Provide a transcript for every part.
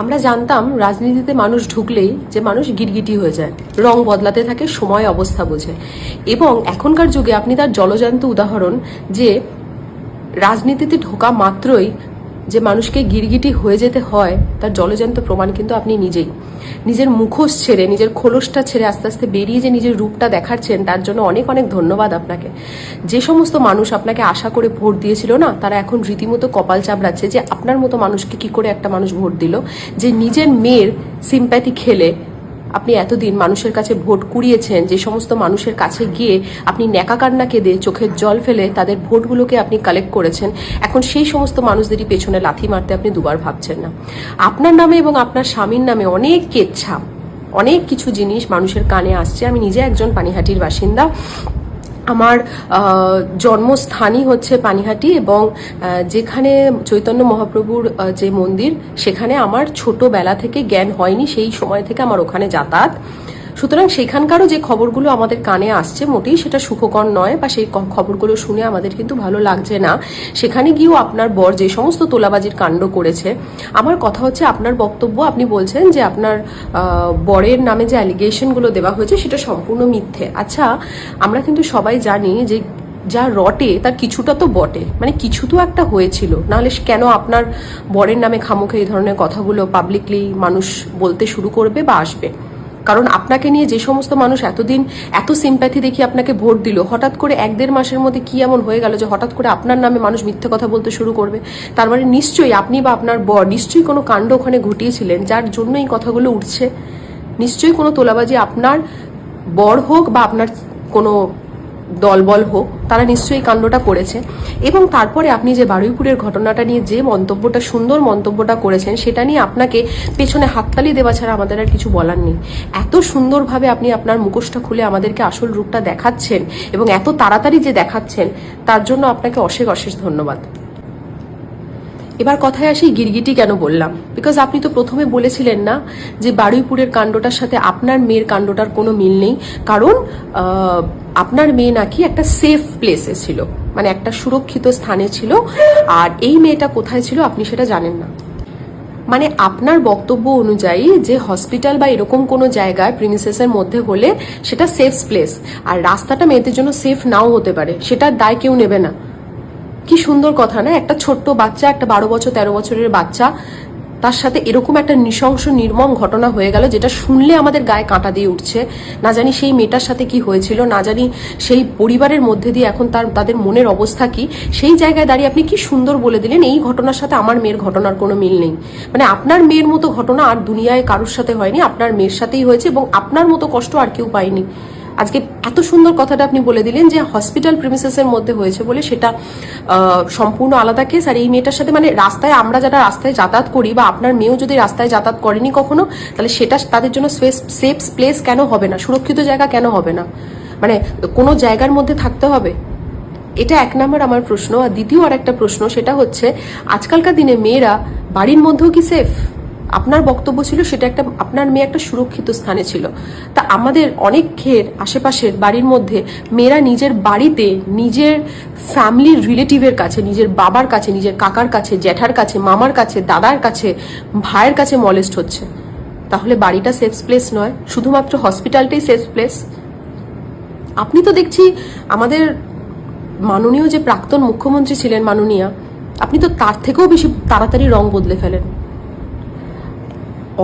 আমরা জানতাম রাজনীতিতে মানুষ ঢুকলেই যে মানুষ গিরগিটি হয়ে যায়, রং বদলাতে থাকে সময় অবস্থা বুঝে। এবং এখনকার যুগে আপনি তার জলজান্ত উদাহরণ যে রাজনীতিতে ঢোকা মাত্রই যে মানুষকে গিরগিটি হয়ে যেতে হয় তার জলজান্ত প্রমাণ কিন্তু আপনি নিজেই। নিজের মুখোশ ছেড়ে, নিজের খোলসটা ছেড়ে আস্তে আস্তে বেরিয়ে যে নিজের রূপটা দেখাচ্ছেন, তার জন্য অনেক অনেক ধন্যবাদ আপনাকে। যে সমস্ত মানুষ আপনাকে আশা করে ভোট দিয়েছিল না, তারা এখন রীতিমতো কপাল চাপড়াচ্ছে যে আপনার মতো মানুষকে কি করে একটা মানুষ ভোট দিল, যে নিজের মেয়ের সিম্প্যাথি খেলে আপনি এতদিন মানুষের কাছে ভোট কুড়িয়েছেন। যে সমস্ত মানুষের কাছে গিয়ে আপনি ন্যাকা কান্না কেঁদে চোখের জল ফেলে তাদের ভোটগুলোকে আপনি কালেক্ট করেছেন, এখন সেই সমস্ত মানুষদেরই পেছনে লাথি মারতে আপনি দুবার ভাবছেন না। আপনার নামে এবং আপনার স্বামীর নামে অনেক কেচ্ছা, অনেক কিছু জিনিস মানুষের কানে আসছে। আমি নিজে একজন পানিহাটির বাসিন্দা। আমার জন্মস্থানই হচ্ছে পানিহাটি, এবং যেখানে চৈতন্য মহাপ্রভুর যে মন্দির, সেখানে আমার ছোটবেলা থেকে জ্ঞান হয়নি, সেই সময় থেকে আমার ওখানে যাতায়াত। সুতরাং সেখানকারও যে খবরগুলো আমাদের কানে আসছে মোটেই সেটা সুখকর নয়, বা সেই খবরগুলো শুনে আমাদের কিন্তু ভালো লাগছে না। সেখানে গিয়েও আপনার বর যে সমস্ত তোলাবাজির কাণ্ড করেছে, আমার কথা হচ্ছে আপনার বক্তব্য, আপনি বলছেন যে আপনার বরের নামে যে অ্যালিগেশনগুলো দেওয়া হয়েছে সেটা সম্পূর্ণ মিথ্যে। আচ্ছা, আমরা কিন্তু সবাই জানি যে যা রটে তার কিছুটা তো বটে, মানে কিছু তো একটা হয়েছিল, নাহলে কেন আপনার বরের নামে খামোখে এই ধরনের কথাগুলো পাবলিকলি মানুষ বলতে শুরু করবে বা আসবে? কারণ আপনাকে নিয়ে যে সমস্ত মানুষ এতদিন এত সিম্প্যাথি দেখিয়ে আপনাকে ভোট দিল, হঠাৎ করে 1-1.5 মাসের মধ্যে কি এমন হয়ে গেল যে হঠাৎ করে আপনার নামে মানুষ মিথ্যে কথা বলতে শুরু করবে? তার মানে নিশ্চয়ই আপনি বা আপনার বর নিশ্চয়ই কোনো কাণ্ড ওখানে ঘটিয়েছিলেন যার জন্য এই কথাগুলো উঠছে। নিশ্চয়ই কোনো তোলাবাজি, আপনার বর হোক বা আপনার কোনো দলবল হোক, তারা নিশ্চয়ই কাণ্ডটা করেছে। এবং তারপরে আপনি যে বারুইপুরের ঘটনাটা নিয়ে যে মন্তব্যটা, সুন্দর মন্তব্যটা করেছেন, সেটা নিয়ে আপনাকে পেছনে হাততালি দেওয়া ছাড়া আমাদের আর কিছু বলার নেই। এত সুন্দরভাবে আপনি আপনার মুখোশটা খুলে আমাদেরকে আসল রূপটা দেখাচ্ছেন, এবং এত তাড়াতাড়ি যে দেখাচ্ছেন, তার জন্য আপনাকে অশেষ অশেষ ধন্যবাদ। এবার কথায় আসি, গিরগিটি কেন বললাম? বিকজ আপনি তো প্রথমে বলেছিলেন না যে বারুইপুরের কাণ্ডটার সাথে আপনার মেয়ের কাণ্ডটার কোনো মিল নেই, কারণ আপনার মেয়ে নাকি একটা সেফ প্লেসে ছিল, মানে একটা সুরক্ষিত স্থানে ছিল, আর এই মেয়েটা কোথায় ছিল আপনি সেটা জানেন না। মানে আপনার বক্তব্য অনুযায়ী যে হসপিটাল বা এরকম কোনো জায়গায় প্রিমিসেসের মধ্যে হলে সেটা সেফ প্লেস, আর রাস্তাটা মেয়েদের জন্য সেফ নাও হতে পারে, সেটার দায় কেউ নেবে না। কি সুন্দর কথা না? একটা ছোট্ট বাচ্চা, একটা 12 বছর 13 বছরের বাচ্চা, তার সাথে এরকম একটা নৃশংস নির্মম ঘটনা হয়ে গেল, যেটা শুনলে আমাদের গায়ে কাঁটা দিয়ে উঠছে। না জানি সেই মেয়েটার সাথে কি হয়েছিল, না জানি সেই পরিবারের মধ্যে দিয়ে এখন তাদের মনের অবস্থা কি। সেই জায়গায় দাঁড়িয়ে আপনি কি সুন্দর বলে দিলেন এই ঘটনার সাথে আমার মেয়ের ঘটনার কোনো মিল নেই। মানে আপনার মেয়ের মতো ঘটনা আর দুনিয়ায় কারোর সাথে হয়নি, আপনার মেয়ের সাথেই হয়েছে, এবং আপনার মতো কষ্ট আর কেউ পায়নি। আজকে এত সুন্দর কথাটা আপনি বলে দিলেন যে হসপিটাল প্রিমিসেসের মধ্যে হয়েছে বলে সেটা সম্পূর্ণ আলাদা কেস। আর এই মেয়েটার সাথে, মানে রাস্তায়, আমরা যারা রাস্তায় যাতায়াত করি, বা আপনার মেয়েও যদি রাস্তায় যাতায়াত করেনি কখনো, তাহলে সেটা তাদের জন্য সেফ প্লেস কেন হবে না, সুরক্ষিত জায়গা কেন হবে না? মানে কোনো জায়গার মধ্যে থাকতে হবে? এটা 1 নম্বর আমার প্রশ্ন। আর দ্বিতীয় আর একটা প্রশ্ন, সেটা হচ্ছে আজকালকার দিনে মেয়েরা বাড়ির মধ্যেও কি সেফ? আপনার বক্তব্য ছিল সেটা একটা, আপনার মেয়ে একটা সুরক্ষিত স্থানে ছিল। তা আমাদের অনেকের আশেপাশের বাড়ির মধ্যে মেয়েরা নিজের বাড়িতে, নিজের ফ্যামিলির রিলেটিভের কাছে, নিজের বাবার কাছে, নিজের কাকার কাছে, জ্যাঠার কাছে, মামার কাছে, দাদার কাছে, ভাইয়ের কাছে মলেস্ট হচ্ছে। তাহলে বাড়িটা সেফ প্লেস নয়, শুধুমাত্র হসপিটালটাই সেফ প্লেস? আপনি তো দেখছি আমাদের মাননীয় যে প্রাক্তন মুখ্যমন্ত্রী ছিলেন, মাননীয়া, আপনি তো তার থেকেও বেশি তাড়াতাড়ি রং বদলে ফেলেন।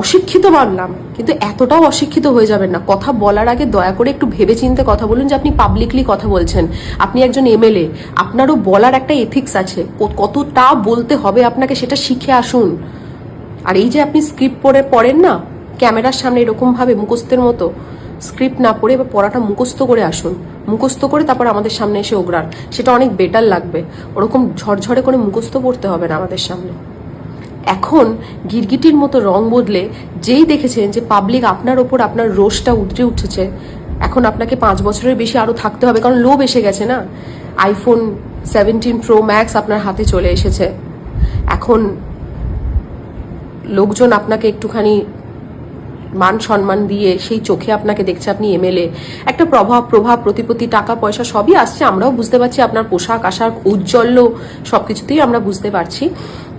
অশিক্ষিত মানলাম, কিন্তু এতটাও অশিক্ষিত হয়ে যাবেন না। কথা বলার আগে দয়া করে একটু ভেবে চিন্তে কথা বলুন। যে আপনি পাবলিকলি কথা বলছেন, আপনি একজন এমএলএ, আপনারও বলার একটা এথিক্স আছে, কতটা বলতে হবে আপনাকে সেটা শিখে আসুন। আর এই যে আপনি স্ক্রিপ্ট পড়েন না ক্যামেরার সামনে, এরকম ভাবে মুখস্থের মতো স্ক্রিপ্ট না পড়ে বা পড়াটা মুখস্থ করে আসুন, মুখস্থ করে তারপর আমাদের সামনে এসে ওগরান, সেটা অনেক বেটার লাগবে। ওরকম ঝরঝরে করে মুখস্থ পড়তে হবে না আমাদের সামনে। এখন গিরগিটির মতো রং বদলে যেই দেখেছেন যে পাবলিক আপনার ওপর, আপনার রোষটা উতরে উঠেছে, এখন আপনাকে 5 বছরের বেশি আরো থাকতে হবে, কারণ লোভ এসে গেছে না। iPhone 17 Pro Max আপনার হাতে চলে এসেছে। এখন লোকজন আপনাকে একটুখানি মান সম্মান দিয়ে সেই চোখে আপনাকে দেখছে, আপনি এমএলএ, একটা প্রভাব প্রতিপত্তি, টাকা পয়সা সবই আসছে, আমরাও বুঝতে পারছি, আপনার পোশাক আশাক ঔজ্জ্বল্য সবকিছুতেই আমরা বুঝতে পারছি।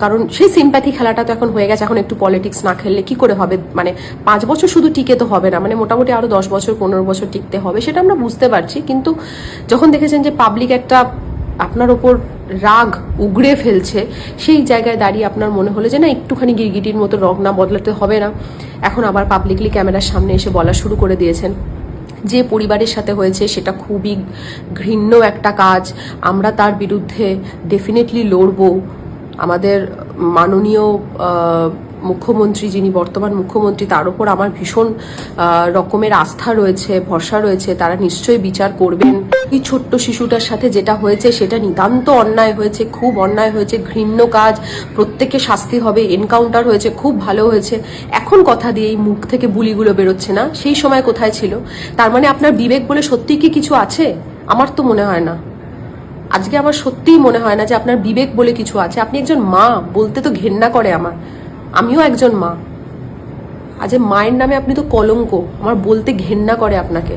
কারণ সেই সিম্প্যাথি খেলাটা তো এখন হয়ে গেছে, এখন একটু পলিটিক্স না খেললে কি করে হবে, মানে 5 বছর শুধু টিকে তো হবে না, মানে মোটামুটি আরো 10 বছর 15 বছর টিকতে হবে, সেটা আমরা বুঝতে পারছি। কিন্তু যখন দেখেছেন যে পাবলিক একটা আপনার ওপর রাগ উগড়ে ফেলছে, সেই জায়গায় দাঁড়িয়ে আপনার মনে হলো যে না, একটুখানি গিরগিটির মতো রং না বদলাতে হবে না, এখন আবার পাবলিকলি ক্যামেরার সামনে এসে বলা শুরু করে দিয়েছেন যে পরিবারের সাথে হয়েছে সেটা খুবই ঘৃণ্য একটা কাজ, আমরা তার বিরুদ্ধে ডেফিনেটলি লড়বো। আমাদের মাননীয় মুখ্যমন্ত্রী, যিনি বর্তমান মুখ্যমন্ত্রী, তার উপর আমার ভীষণ রকমের আস্থা রয়েছে, ভরসা রয়েছে, তারা নিশ্চয়ই বিচার করবেন। এই ছোট্ট শিশুটার সাথে যেটা হয়েছে সেটা নিতান্ত অন্যায় হয়েছে, খুব অন্যায় হয়েছে, ঘৃণ্য কাজ, প্রত্যেককে শাস্তি হবে, এনকাউন্টার হয়েছে, খুব ভালো হয়েছে। এখন কথা দিয়ে এই মুখ থেকে বুলিগুলো বেরোচ্ছে না, সেই সময় কোথায় ছিল? তার মানে আপনার বিবেক বলে সত্যি কি কিছু আছে? আমার তো মনে হয় না, আজকে আমার সত্যিই মনে হয় না যে আপনার বিবেক বলে কিছু আছে। আপনি একজন মা, বলতে তো ঘেন্না করে আমার, আমিও একজন মা, আজ মায়ের নামে আপনি তো কলঙ্ক, আমার বলতে ঘেন্না করে আপনাকে।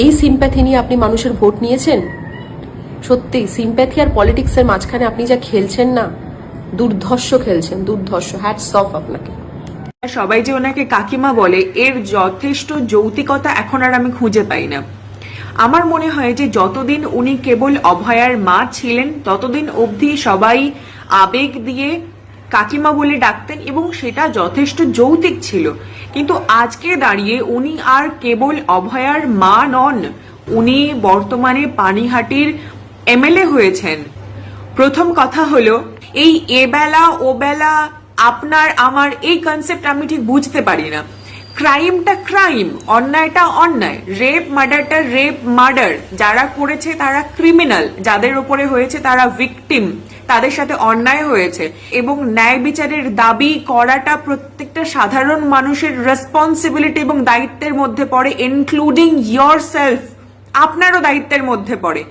এই সিম্প্যাথি নিয়ে আপনি মানুষের ভোট নিয়েছেন? সত্যি সিম্প্যাথি আর পলিটিক্সের মাঝখানে আপনি যা খেলছেন না, দুর্ধর্ষ খেলছেন, দুর্ধর্ষ। হ্যাটস অফ আপনাকে। সবাই যে ওনাকে কাকিমা বলে, এর যথেষ্ট যৌক্তিকতা এখন আর আমি খুঁজে পাই না। আমার মনে হয় যে যতদিন উনি কেবল অভয়ার মা ছিলেন ততদিন অবধি সবাই আবেগ দিয়ে কাকিমা বলে ডাকতেন এবং সেটা যথেষ্ট যৌক্তিক ছিল। কিন্তু আজকে দাঁড়িয়ে উনি আর কেবল অভয়ার মা নন, উনি বর্তমানে পানিহাটির এমএলএ হয়েছেন। প্রথম কথা হলো, এই এবেলা ও বেলা আপনার আমার এই কনসেপ্ট আমি ঠিক বুঝতে পারি না। ক্রাইমটা ক্রাইম, অন্যায়টা অন্যায়, রেপ মার্ডারটা রেপ মার্ডার, যারা করেছে তারা ক্রিমিনাল, যাদের উপরে হয়েছে তারা ভিকটিম, তাদের সাথে অন্যায় হয়েছে এবং ন্যায় বিচারের দাবি করাটা প্রত্যেকটা সাধারণ মানুষের রেসপন্সিবিলিটি এবং দায়িত্বের মধ্যে পড়ে, ইনক্লুডিং ইয়োর সেলফ, আপনারও দায়িত্বের মধ্যে পড়ে।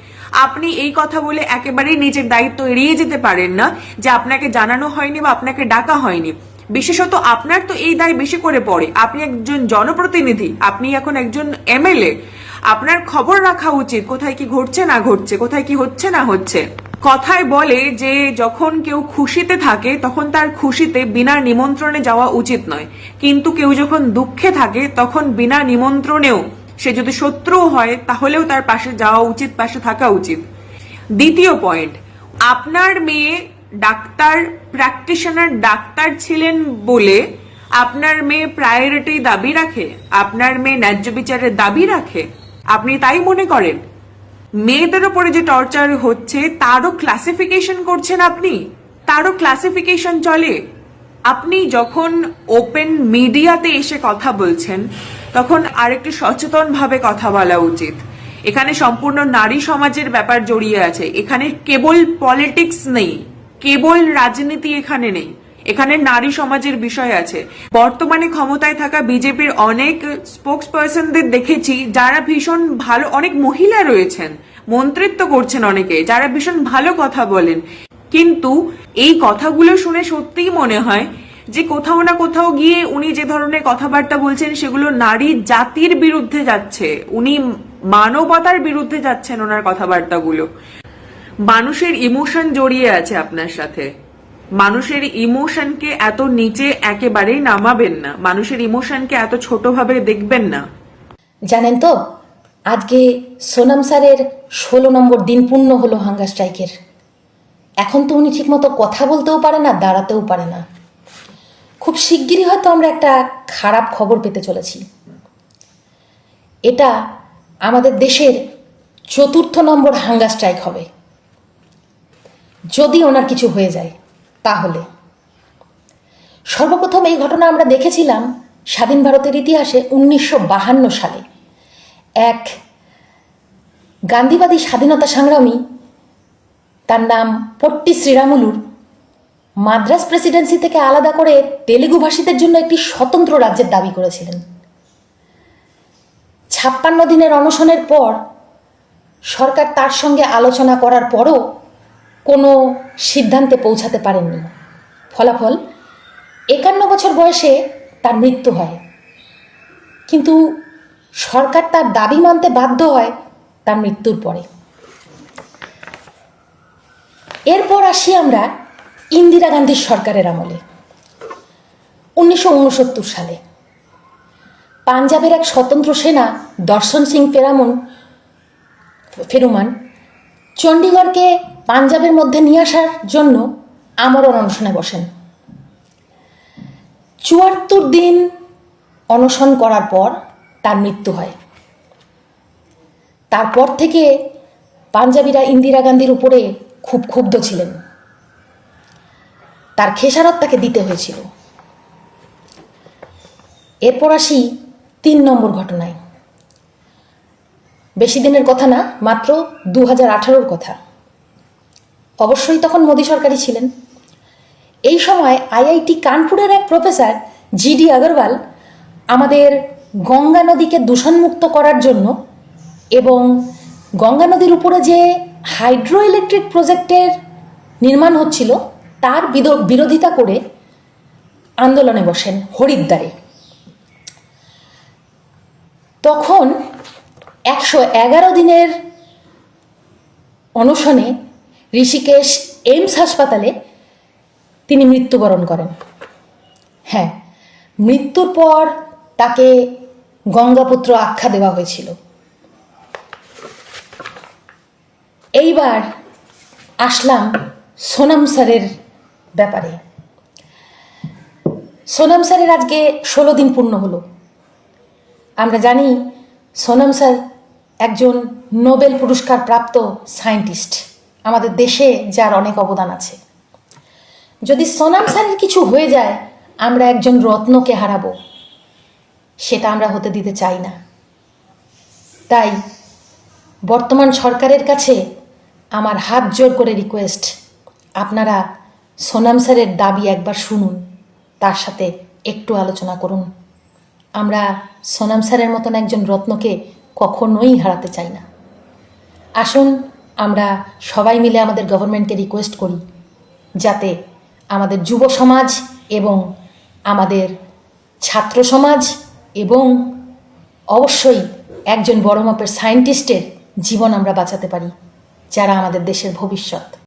আপনি এই কথা বলে একেবারেই নিজের দায়িত্ব এড়িয়ে যেতে পারেন না যে আপনাকে জানানো হয়নি বা আপনাকে ডাকা হয়নি। বিশেষত আপনার তো এই দায় বেশি করে পড়ে, আপনি একজন জনপ্রতিনিধি, আপনি এখন একজন এমএলএ, আপনার খবর রাখা উচিত কোথায় কি ঘটছে না ঘটছে, কোথায় কি হচ্ছে না হচ্ছে। কথায় বলে যে যখন কেউ খুশিতে থাকে তখন তার খুশিতে বিনা নিমন্ত্রণে যাওয়া উচিত নয়, কিন্তু কেউ যখন দুঃখে থাকে তখন বিনা নিমন্ত্রণেও, সে যদি শত্রুও হয় তাহলেও তার পাশে যাওয়া উচিত, পাশে থাকা উচিত। দ্বিতীয় পয়েন্ট, আপনার মেয়ে ডাক্তার, প্র্যাকটিশনার ডাক্তার ছিলেন বলে আপনার মেয়ে প্রায়োরিটি দাবি রাখে, আপনার মেয়ে ন্যায্য বিচারের দাবি রাখে, আপনি তাই মনে করেন? মেয়েদের উপরে যে টর্চার হচ্ছে তারও ক্লাসিফিকেশন করছেন আপনি, তারও ক্লাসিফিকেশন চলে। আপনি যখন ওপেন মিডিয়াতে এসে কথা বলছেন তখন আরেকটু সচেতন ভাবে কথা বলা উচিত। এখানে সম্পূর্ণ নারী সমাজের ব্যাপার জড়িয়ে আছে, এখানে কেবল পলিটিক্স নেই, কেবল রাজনীতি এখানে নেই, এখানে নারী সমাজের বিষয় আছে। বর্তমানে ক্ষমতায় থাকা বিজেপির অনেক স্পোক্স পার্সনদের দেখেছি যারা ভীষণ ভালো, অনেক মহিলা রয়েছেন, মন্ত্রিত্ব করছেন অনেকে, যারা ভীষণ ভালো কথা বলেন, কিন্তু এই কথাগুলো শুনে সত্যিই মনে হয় যে কোথাও না কোথাও গিয়ে উনি যে ধরনের কথাবার্তা বলছেন সেগুলো নারী জাতির বিরুদ্ধে যাচ্ছে, উনি মানবতার বিরুদ্ধে যাচ্ছেন ওনার কথাবার্তাগুলো। মানুষের ইমোশন জড়িয়ে আছে আপনার সাথে, মানুষের ইমোশনকে এত নিচে একেবারেই নামাবেন না, মানুষের ইমোশনকে এত ছোটভাবে দেখবেন না। জানেন তো, আজকে সোনাম স্যারের 16 নম্বর দিন পূর্ণ হলো হাঙ্গার স্ট্রাইকের। এখন তো উনি ঠিকমতো কথা বলতেও পারে না, দাঁড়াতেও পারে না। খুব শিগগিরই হয়তো আমরা একটা খারাপ খবর পেতে চলেছি। এটা আমাদের দেশের 4র্থ নম্বর হাঙ্গার স্ট্রাইক হবে যদি ওনার কিছু হয়ে যায়। তাহলে সর্বপ্রথম এই ঘটনা আমরা দেখেছিলাম স্বাধীন ভারতের ইতিহাসে 1952 সালে। এক গান্ধীবাদী স্বাধীনতা সংগ্রামী, তার নাম পট্টি শ্রীরামুলুর, মাদ্রাজ প্রেসিডেন্সি থেকে আলাদা করে তেলেগু ভাষীদের জন্য একটি স্বতন্ত্র রাজ্যের দাবি করেছিলেন। 56 দিনের অনশনের পর সরকার তার সঙ্গে আলোচনা করার পরও কোনো সিদ্ধান্তে পৌঁছাতে পারেননি। ফলাফল 51 বছর বয়সে তার মৃত্যু হয়। কিন্তু সরকার তার দাবি মানতে বাধ্য হয় তার মৃত্যুর পরে। এরপর আসি আমরা ইন্দিরা গান্ধীর সরকারের আমলে। 1969 সালে পাঞ্জাবের এক স্বতন্ত্র সেনা দর্শন সিং ফেরুমান চণ্ডীগড়কে পাঞ্জাবের মধ্যে নিয়ে আসার জন্য আমরণ অনশনে বসেন। 74 দিন অনশন করার পর তার মৃত্যু হয়। তারপর থেকে পাঞ্জাবিরা ইন্দিরা গান্ধীর উপরে খুব ক্ষুব্ধ ছিলেন, তার খেসারত তাকে দিতে হয়েছিল। এরপর আসি 3 নম্বর ঘটনায়। বেশি দিনের কথা না, মাত্র 2018-র কথা। অবশ্যই তখন মোদী সরকারই ছিলেন। এই সময় আইআইটি কানপুরের এক প্রফেসর জিডি আগরওয়াল আমাদের গঙ্গা নদীকে দূষণমুক্ত করার জন্য এবং গঙ্গা নদীর উপরে যে হাইড্রো ইলেকট্রিক প্রজেক্টের নির্মাণ হচ্ছিল তার বিরোধিতা করে আন্দোলনে বসেন হরিদ্বারে। তখন 111 দিনের অনশনে ঋষিকেশ এইমস হাসপাতালে তিনি মৃত্যুবরণ করেন। হ্যাঁ, মৃত্যুর পর তাকে গঙ্গাপুত্র আখ্যা দেওয়া হয়েছিল। এইবার আসলাম সোনাম স্যারের ব্যাপারে। সোনাম স্যারের আজকে 16 দিন পূর্ণ হলো। আমরা জানি সোনাম স্যার একজন নোবেল পুরস্কার প্রাপ্ত সায়েন্টিস্ট, আমাদের দেশে যার অনেক অবদান আছে। যদি সোনাম স্যারের কিছু হয়ে যায়, আমরা একজন রত্নকে হারাবো, সেটা আমরা হতে দিতে চাই না। তাই বর্তমান সরকারের কাছে আমার হাত জোর করে রিকোয়েস্ট, আপনারা সোনাম স্যারের দাবি একবার শুনুন, তার সাথে একটু আলোচনা করুন। আমরা সোনাম স্যারের মতন একজন রত্নকে কখনোই হারাতে চাই না। আসুন আমরা সবাই মিলে আমাদের গভর্নমেন্টকে রিকোয়েস্ট করি যাতে আমাদের যুব সমাজ এবং আমাদের ছাত্র সমাজ এবং অবশ্যই একজন বড় মাপের সায়েন্টিস্টের জীবন আমরা বাঁচাতে পারি, যারা আমাদের দেশের ভবিষ্যৎ।